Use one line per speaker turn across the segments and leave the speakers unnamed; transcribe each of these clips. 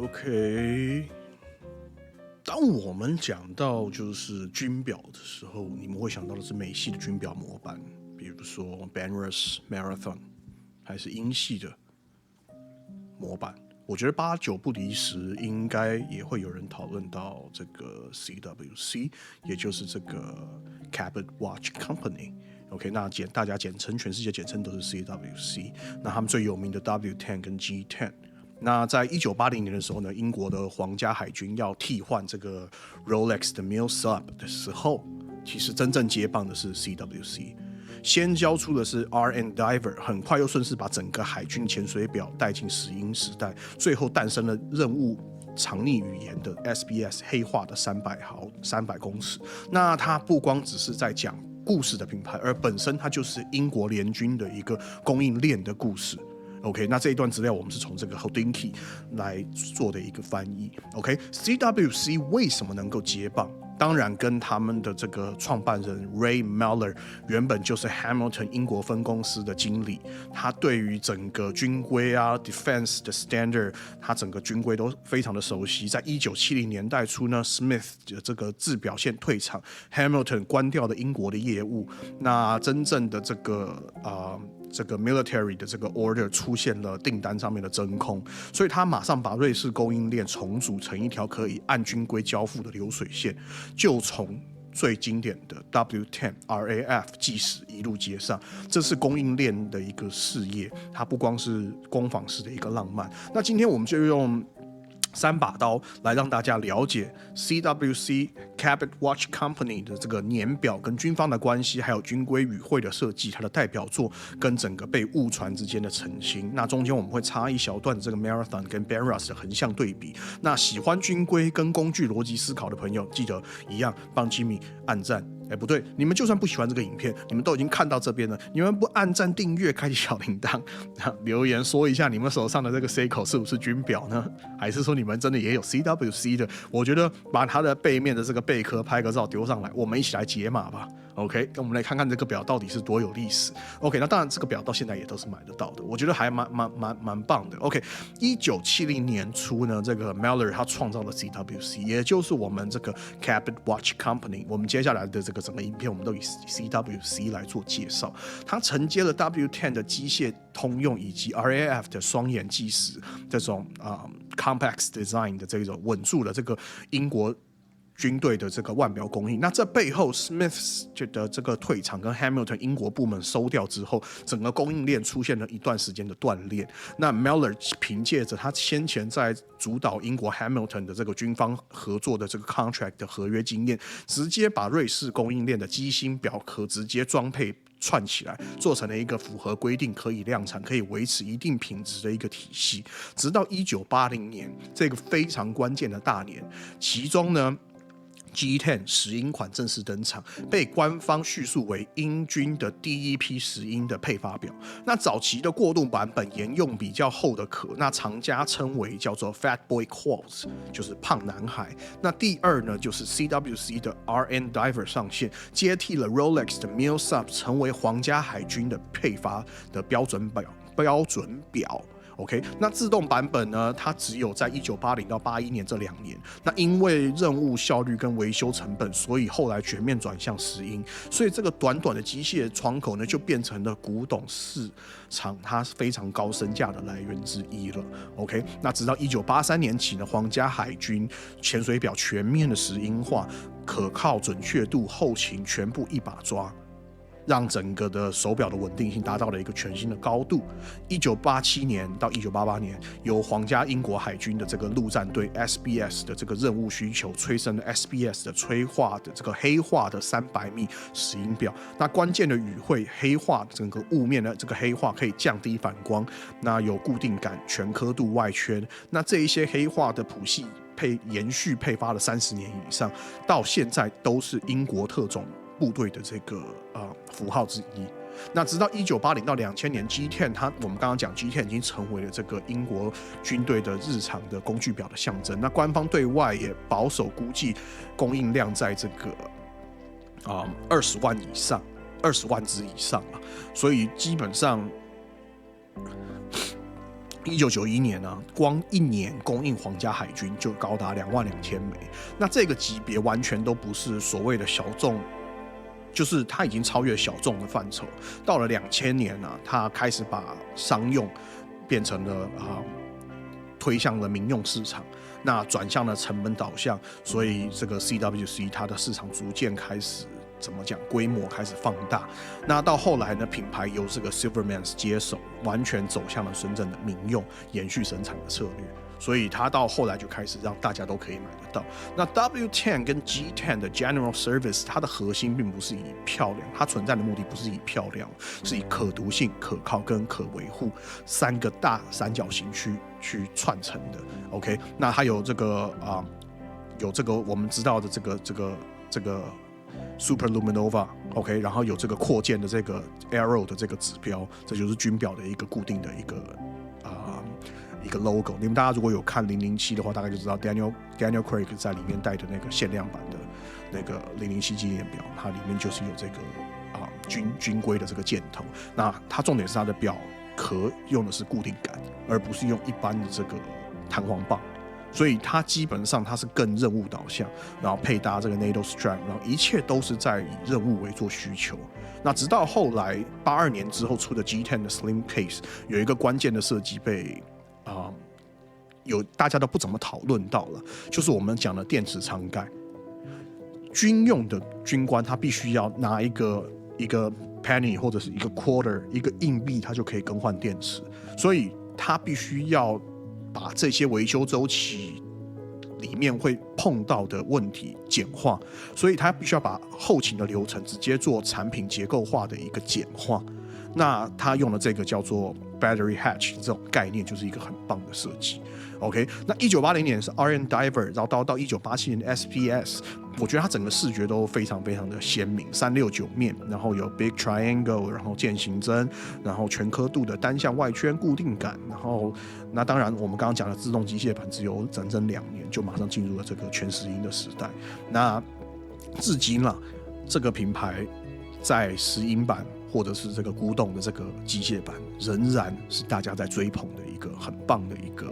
OK，当我们讲到就是军表的时候，你们会想到的是美系的军表模板，比如说 Benrus Marathon， 还是英系的模板。我觉得8、9不离十，应该也会有人讨论到这个 CWC， 也就是这个 Cabot Watch Company。OK， 那大家简称，全世界简称都是 CWC。那他们最有名的 W10 跟 G10。那在1980年的时候呢，英国的皇家海军要替换这个 Rolex 的 Millsap 的时候，其实真正接棒的是 CWC。先交出的是 R&Diver， 很快又顺势把整个海军潜水表带进石英时代，最后诞生了任务长匿语言的 SBS 黑化的300公尺。那它不光只是在讲故事的品牌，而本身它就是英国联军的一个供应链的故事。OK， 那这一段资料我们是从这个 Hodinkee 来做的一个翻译。OK，CWC 为什么能够接棒？当然跟他们的这个创办人 Ray Meller 原本就是 Hamilton 英国分公司的经理，他对于整个军规啊 Defense 的 Standard， 他整个军规都非常的熟悉。在1970年代初呢 Smith 的这个自表现退场， Hamilton 关掉了英国的业务，那真正的这个 military 的这个 order 出现了订单上面的真空，所以他马上把瑞士供应链重组成一条可以按军规交付的流水线，就从最经典的 W10 RAF 计时一路接上。这是供应链的一个事业，它不光是工坊式的一个浪漫。那今天我们就用3把刀来让大家了解 CWC Cabot Watch Company 的这个年表跟军方的关系，还有军规语汇的设计，它的代表作跟整个被误传之间的成型。那中间我们会插一小段这个 Marathon 跟 Benrus 的横向对比。那喜欢军规跟工具逻辑思考的朋友，记得一样帮 Jimmy 按赞。不对，你们就算不喜欢这个影片，你们都已经看到这边了，你们不按赞订阅开启小铃铛，留言说一下你们手上的这个 Seiko 是不是军表呢？还是说你们真的也有 CWC 的？我觉得把它的背面的这个贝壳拍个照丢上来，我们一起来解码吧。OK， 我们来看看这个表到底是多有历史。OK， 那当然这个表到现在也都是买得到的，我觉得还蛮棒的。OK，1970年初呢，这个 Meller 他创造了 CWC， 也就是我们这个 Cabot Watch Company。我们接下来的这个整个影片，我们都以 CWC 来做介绍。它承接了 W10 的机械通用以及 RAF 的双眼计时这种complex design 的这种稳住了这个英国军队的这个腕表供应。那这背后 Smith 的这个退场跟 Hamilton 英国部门收掉之后，整个供应链出现了一段时间的断裂。那 Meller 凭借着他先前在主导英国 Hamilton 的这个军方合作的这个 contract 的合约经验，直接把瑞士供应链的机芯表壳直接装配串起来，做成了一个符合规定、可以量产、可以维持一定品质的一个体系。直到1980年这个非常关键的大年，其中呢G10 石英款正式登场，被官方叙述为英军的第一批石英的配发表。那早期的过渡版本沿用比较厚的壳，那厂家称为叫做 Fat Boy Quartz， 就是胖男孩。那第二呢，就是 CWC 的 R&Diver 上线，接替了 Rolex 的 Millsap， 成为皇家海军的配发的标准表。OK， 那自动版本呢？它只有在1980到81年这2年。那因为任务效率跟维修成本，所以后来全面转向石英。所以这个短短的机械窗口呢，就变成了古董市场它非常高身价的来源之一了。OK， 那直到1983年起呢，皇家海军潜水表全面的石英化，可靠、准确度、后勤全部一把抓。让整个的手表的稳定性达到了一个全新的高度。1987年到1988年，由皇家英国海军的这个陆战队 SBS 的这个任务需求，催生了 SBS 的催化的这个黑化的300密石英表。那关键的语汇黑化，整个雾面的这个黑化可以降低反光，那有固定感，全刻度外圈。那这一些黑化的谱系延续配发了30年以上，到现在都是英国特种部队的这个符号之一。那直到1980到2000年 G10， 我们刚刚讲 G10 已经成为了这个英国军队的日常的工具表的象征。那官方对外也保守估计供应量在这个20万以上，20万只以上啊。所以基本上1991年啊，光一年供应皇家海军就高达22000枚。那这个级别完全都不是所谓的小众，就是它已经超越小众的范畴。到了2000年啊，它开始把商用变成了推向了民用市场，那转向了成本导向，所以这个 CWC 它的市场逐渐开始怎么讲，规模开始放大。那到后来呢，品牌由这个 Silvermans 接手，完全走向了真正的民用延续生产的策略。所以它到后来就开始让大家都可以买得到。那 W10 跟 G10 的 General Service， 它的核心并不是以漂亮，它存在的目的不是以漂亮，是以可读性、可靠跟可维护三个大三角形去串成的。OK， 那它有这个有这个我们知道的这个 Super Luminova， OK， 然后有这个扩建的这个 Arrow 的这个指标，这就是军表的一个固定的一个 logo。你们大家如果有看007的话，大概就知道 Daniel Craig 在里面戴的那个限量版的那个007纪念表，它里面就是有这个军规的这个箭头。那它重点是它的表壳用的是固定杆，而不是用一般的这个弹簧棒。所以它基本上它是更任务导向，然后配搭这个 NATO strap， 然后一切都是在以任务为做需求。那直到后来82年之后出的 G10 的 Slim Case， 有一个关键的设计被大家都不怎么讨论到了，就是我们讲的电池舱盖。军用的军官他必须要拿一个 penny 或者是一个 quarter 一个硬币，他就可以更换电池，所以他必须要把这些维修周期里面会碰到的问题简化，所以他必须要把后勤的流程直接做产品结构化的一个简化。那他用的这个叫做 Battery Hatch 这种概念，就是一个很棒的设计。OK， 那1980年是 RN Diver， 然后到1987年的 SPS， 我觉得它整个视觉都非常非常的鲜明，369面，然后有 Big Triangle， 然后渐行针，然后全刻度的单向外圈固定杆，然后那当然我们刚刚讲的自动机械版只有整2年就马上进入了这个全石英的时代。那至今啦，这个品牌在石英版或者是这个古董的这个机械版，仍然是大家在追捧的一个很棒的一个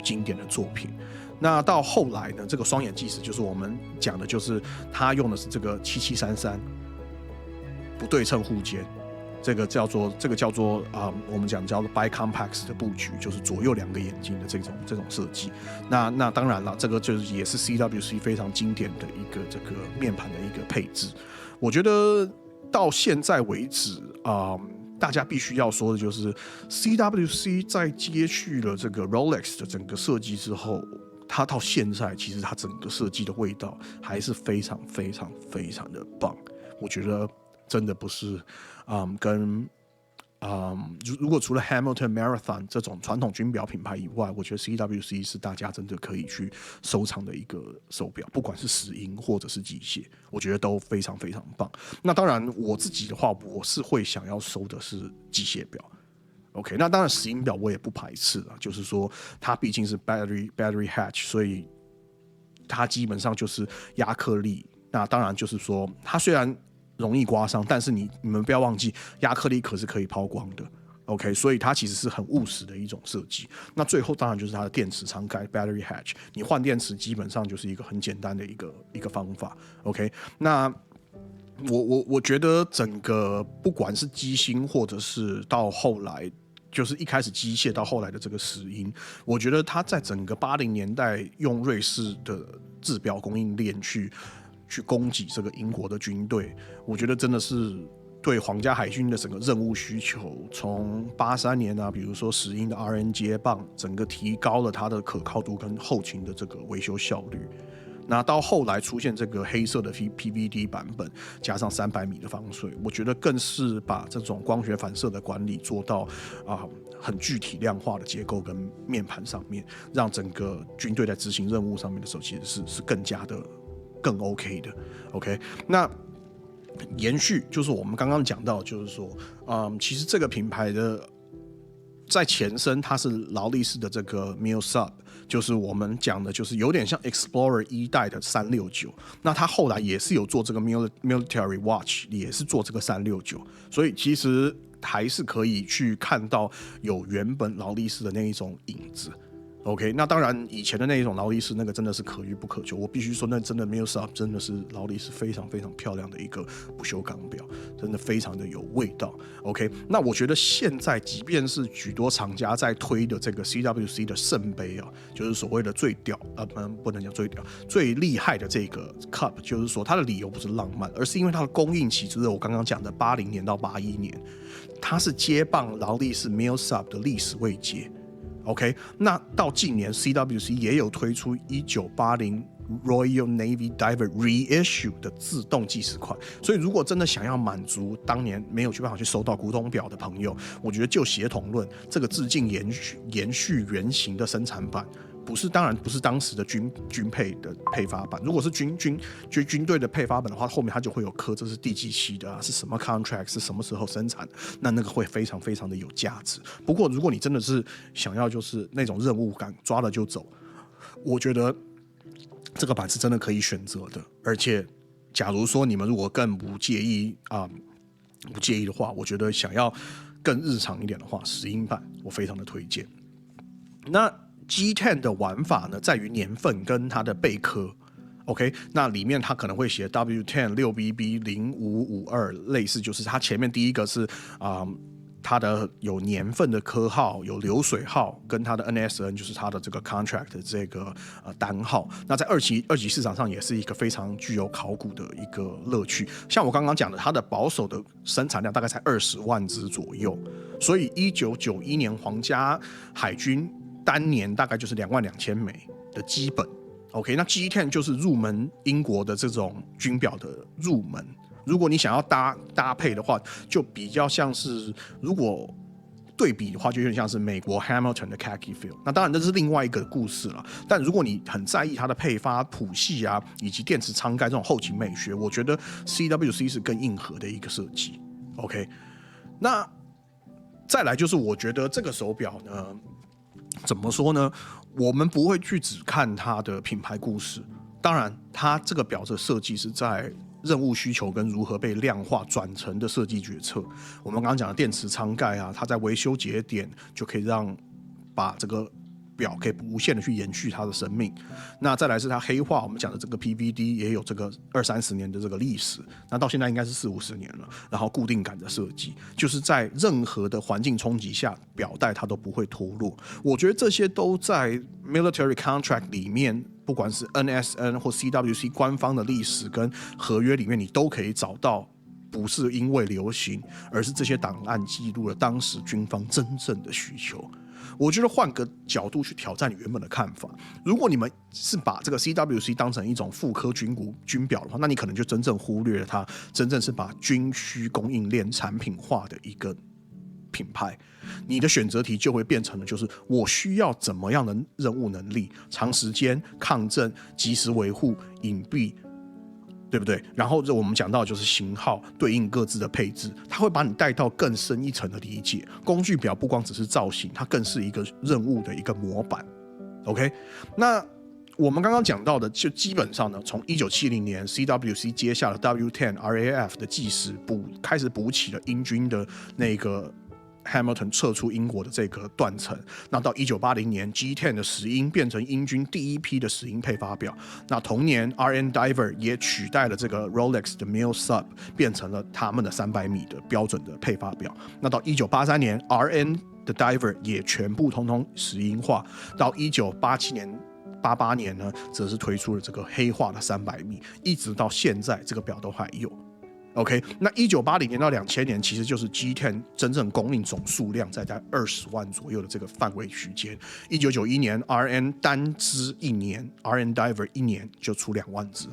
经典的作品。那到后来呢，这个双眼计时就是我们讲的，就是他用的是这个7733不对称护肩，这个叫做我们讲叫做 bicompax 的布局，就是左右2个眼睛的这种设计。那当然了，这个就是也是 CWC 非常经典的一个这个面盘的一个配置。我觉得到现在为止大家必须要说的就是 CWC 在接续了这个 Rolex 的整个设计之后，它到现在其实它整个设计的味道还是非常非常非常的棒。我觉得真的不是如果除了 Hamilton Marathon 这种传统军表品牌以外，我觉得 CWC 是大家真的可以去收藏的一个手表，不管是石英或者是机械，我觉得都非常非常棒。那当然我自己的话，我是会想要收的是机械表。OK， 那当然石英表我也不排斥啊，就是说它毕竟是 battery hatch， 所以它基本上就是亚克力。那当然就是说它虽然容易刮伤，但是你们不要忘记，亚克力可是可以抛光的。OK， 所以它其实是很务实的一种设计。那最后当然就是它的电池舱盖 Battery Hatch， 你换电池基本上就是一个很简单的一个方法。OK， 那我觉得整个不管是机芯或者是到后来就是一开始机械到后来的这个石英，我觉得它在整个80年代用瑞士的制表供应链去供给这个英国的军队，我觉得真的是对皇家海军的整个任务需求，从83年啊，比如说石英的 RN 接棒，整个提高了它的可靠度跟后勤的这个维修效率。那到后来出现这个黑色的 PVD 版本，加上300米的防水，我觉得更是把这种光学反射的管理做到很具体量化的结构跟面盘上面，让整个军队在执行任务上面的时候，其实是更加的更 OK 的。OK， 那延续就是我们刚刚讲到，就是说，其实这个品牌的在前身它是劳力士的这个 Milsub， 就是我们讲的就是有点像 Explorer 1代的369，那它后来也是有做这个 Military Watch， 也是做这个369，所以其实还是可以去看到有原本劳力士的那一种影子。OK， 那当然以前的那一种劳力士那个真的是可遇不可求，我必须说那真的 Milsub 真的是劳力士非常非常漂亮的一个不锈钢表，真的非常的有味道。OK， 那我觉得现在即便是许多厂家在推的这个 CWC 的圣杯啊，就是所谓的最屌不能讲最屌，最厉害的这个 Cup， 就是说它的理由不是浪漫，而是因为它的供应期就是我刚刚讲的80年到81年，它是接棒劳力士 Milsub 的历史位阶。OK， 那到近年 CWC 也有推出1980 Royal Navy Diver Reissue 的自动计时块，所以如果真的想要满足当年没有办法去收到古董表的朋友，我觉得就协同论这个致敬延续原型的生产版，当然不是当时的军配的配发版。如果是军队的配发版的话，后面它就会有刻这是第几期的是什么 contract， 是什么时候生产的，那个会非常非常的有价值。不过如果你真的是想要就是那种任务感，抓了就走，我觉得这个版是真的可以选择的。而且假如说你们如果更不介意的话，我觉得想要更日常一点的话，10英版我非常的推荐。那G10 的玩法呢，在于年份跟它的背刻。OK， 那里面它可能会写 W10 6BB 0552，类似就是它前面第一个是它的有年份的刻号，有流水号，跟它的 NSN 就是它的这个 contract 的这个单号。那在二级市场上也是一个非常具有考古的一个乐趣。像我刚刚讲的，它的保守的生产量大概才20万只左右，所以1991年皇家海军单年大概就是22,000枚的基本。OK， 那 G10 就是入门英国的这种军表的入门。如果你想要搭配的话，就比较像是，如果对比的话，就有点像是美国 Hamilton 的 Khaki Field。那当然这是另外一个故事了。但如果你很在意它的配发、谱系啊，以及电池舱盖这种后勤美学，我觉得 CWC 是更硬核的一个设计。OK， 那再来就是我觉得这个手表呢，怎么说呢？我们不会去只看它的品牌故事，当然它这个表的设计是在任务需求跟如何被量化转成的设计决策。我们刚刚讲的电池舱盖啊，它在维修节点就可以把这个表可以无限的去延续它的生命。那再来是它黑化，我们讲的这个 PVD 也有这个20-30年的这个历史，那到现在应该是40-50年了。然后固定感的设计，就是在任何的环境冲击下，表带它都不会脱落。我觉得这些都在 military contract 里面，不管是 NSN 或 CWC 官方的历史跟合约里面，你都可以找到。不是因为流行，而是这些档案记录了当时军方真正的需求。我觉得换个角度去挑战你原本的看法，如果你们是把这个 CWC 当成一种复刻军表的话，那你可能就真正忽略了它真正是把军需供应链产品化的一个品牌。你的选择题就会变成了就是我需要怎么样的任务能力，长时间抗震、及时维护、隐蔽，对不对？然后我们讲到就是型号对应各自的配置，它会把你带到更深一层的理解。工具表不光只是造型，它更是一个任务的一个模板。OK， 那我们刚刚讲到的，就基本上呢，从1970年 CWC 接下了 W10 RAF 的计时开始补起了英军的那个Hamilton 撤出英国的这个断层，那到1980年 G10 的10英变成英军第一批的10英配发表，那同年 RN Diver 也取代了这个 Rolex 的 Milsub， 变成了他们的300米的标准的配发表。那到1983年 RN 的 Diver 也全部通通10英化，到1987年88年呢，则是推出了这个黑化的300米，一直到现在这个表都还有。OK， 那1980年到2000年其实就是 G10 真正供应总数量在20万左右的这个范围区间。1991年 RN 单支一年 RN Diver 一年就出2万只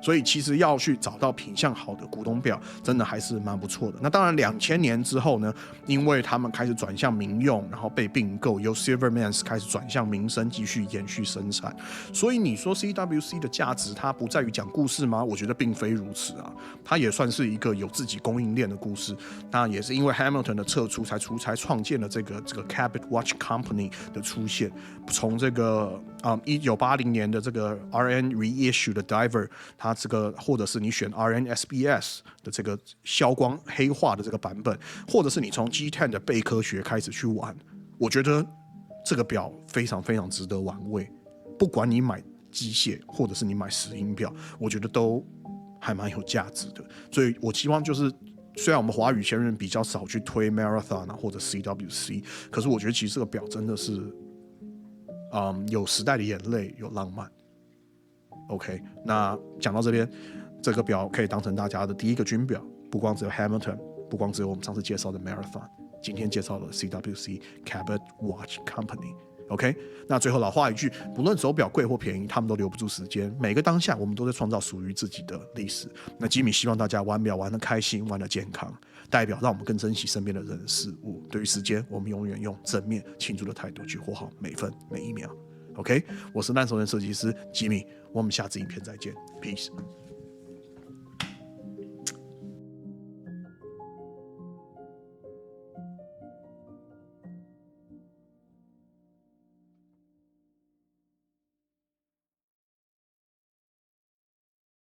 所以其实要去找到品相好的古董表，真的还是蛮不错的。那当然，2000年之后呢，因为他们开始转向民用，然后被并购，由 Silvermans 开始转向民生，继续延续生产。所以你说 CWC 的价值，它不在于讲故事吗？我觉得并非如此啊，它也算是一个有自己供应链的故事。那也是因为 Hamilton 的撤出，才创建了这个 Cabot Watch Company 的出现。从这个1980年的这个 RN reissue 的 Diver， 它这个或者是你选 RN SBS 的这个消光黑化的这个版本，或者是你从 G10 的贝科学开始去玩，我觉得这个表非常非常值得玩味。不管你买机械或者是你买石英表，我觉得都还蛮有价值的。所以我希望就是，虽然我们华语前人比较少去推 Marathon 或者 CWC， 可是我觉得其实这个表真的是，有时代的眼泪，有浪漫。OK， 那讲到这边，这个表可以当成大家的第一个军表，不光只有 Hamilton， 不光只有我们上次介绍的 Marathon， 今天介绍了 CWC Cabot Watch Company。OK， 那最后老话一句，不论手表贵或便宜，他们都留不住时间。每个当下，我们都在创造属于自己的历史。那吉米希望大家玩表玩得开心，玩得健康，代表让我们更珍惜身边的人事物。对于时间，我们永远用正面庆祝的态度去活好每分每一秒。OK， 我是烂熟人设计师吉米，我们下次影片再见 ，Peace。